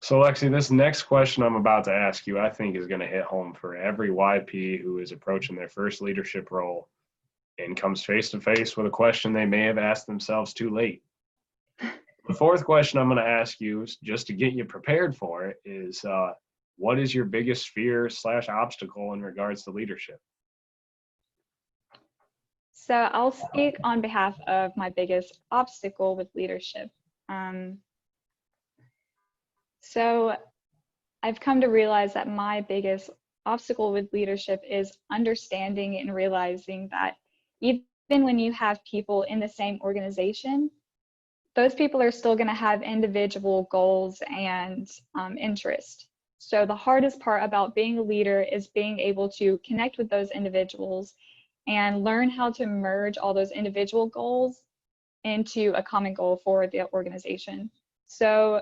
So, Lexi, this next question I'm about to ask you, I think, is going to hit home for every YP who is approaching their first leadership role and comes face to face with a question they may have asked themselves too late. The fourth question I'm going to ask you, just to get you prepared for it, is what is your biggest fear / obstacle in regards to leadership? So I'll speak on behalf of my biggest obstacle with leadership. Um, so I've come to realize that my biggest obstacle with leadership is understanding and realizing that even when you have people in the same organization, those people are still going to have individual goals and interests. So the hardest part about being a leader is being able to connect with those individuals and learn how to merge all those individual goals into a common goal for the organization. So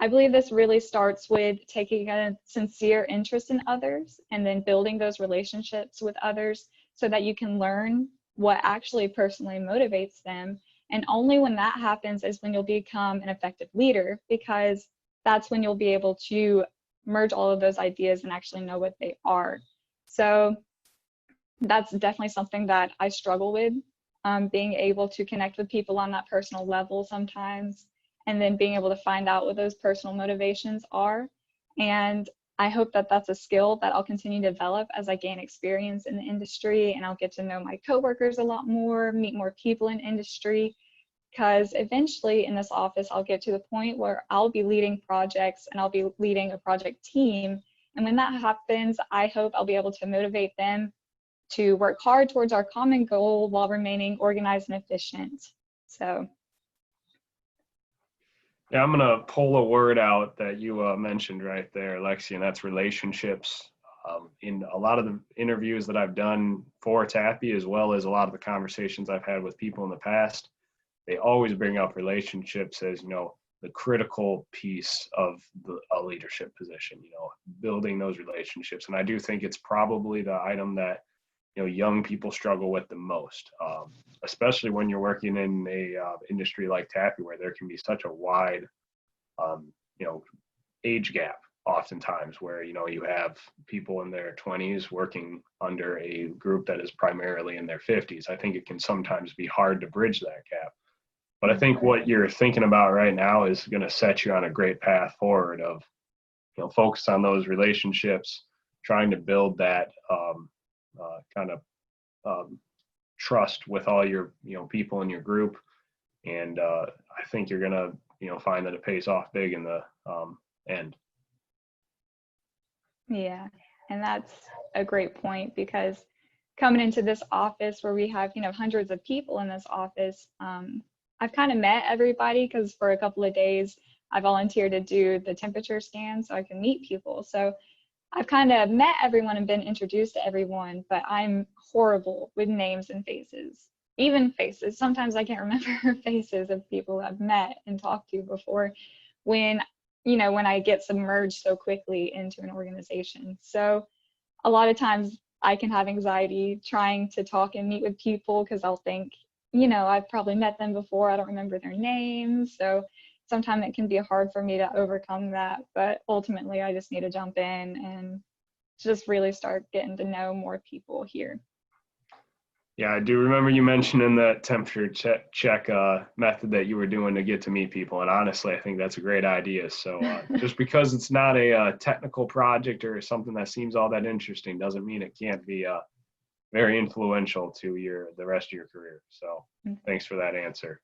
I believe this really starts with taking a sincere interest in others and then building those relationships with others so that you can learn what actually personally motivates them. And only when that happens is when you'll become an effective leader, because that's when you'll be able to merge all of those ideas and actually know what they are. So that's definitely something that I struggle with, being able to connect with people on that personal level sometimes, and then being able to find out what those personal motivations are. And I hope that that's a skill that I'll continue to develop as I gain experience in the industry, and I'll get to know my coworkers a lot more, meet more people in industry, because eventually in this office, I'll get to the point where I'll be leading projects and I'll be leading a project team. And when that happens, I hope I'll be able to motivate them to work hard towards our common goal while remaining organized and efficient. So. Yeah, I'm going to pull a word out that you mentioned right there, Lexi, and that's relationships. In a lot of the interviews that I've done for TAPI, as well as a lot of the conversations I've had with people in the past, they always bring up relationships as, the critical piece of a leadership position, building those relationships. And I do think it's probably the item that young people struggle with the most, especially when you're working in a industry like TAPI, where there can be such a wide, age gap oftentimes, where, you have people in their 20s working under a group that is primarily in their 50s. I think it can sometimes be hard to bridge that gap. But I think what you're thinking about right now is going to set you on a great path forward of, focus on those relationships, trying to build that kind of trust with all your people in your group, and I think you're gonna find that it pays off big in the end. Yeah, and that's a great point, because coming into this office where we have hundreds of people in this office, I've kind of met everybody, because for a couple of days I volunteered to do the temperature scan so I can meet people. So I've kind of met everyone and been introduced to everyone, but I'm horrible with names and faces. Even faces. Sometimes I can't remember faces of people I've met and talked to before when, when I get submerged so quickly into an organization. So a lot of times I can have anxiety trying to talk and meet with people, because I'll think, I've probably met them before. I don't remember their names. So sometimes it can be hard for me to overcome that, but ultimately I just need to jump in and just really start getting to know more people here. Yeah, I do remember you mentioning that temperature check method that you were doing to get to meet people, and honestly, I think that's a great idea. So just because it's not a technical project or something that seems all that interesting doesn't mean it can't be very influential to the rest of your career. So thanks for that answer.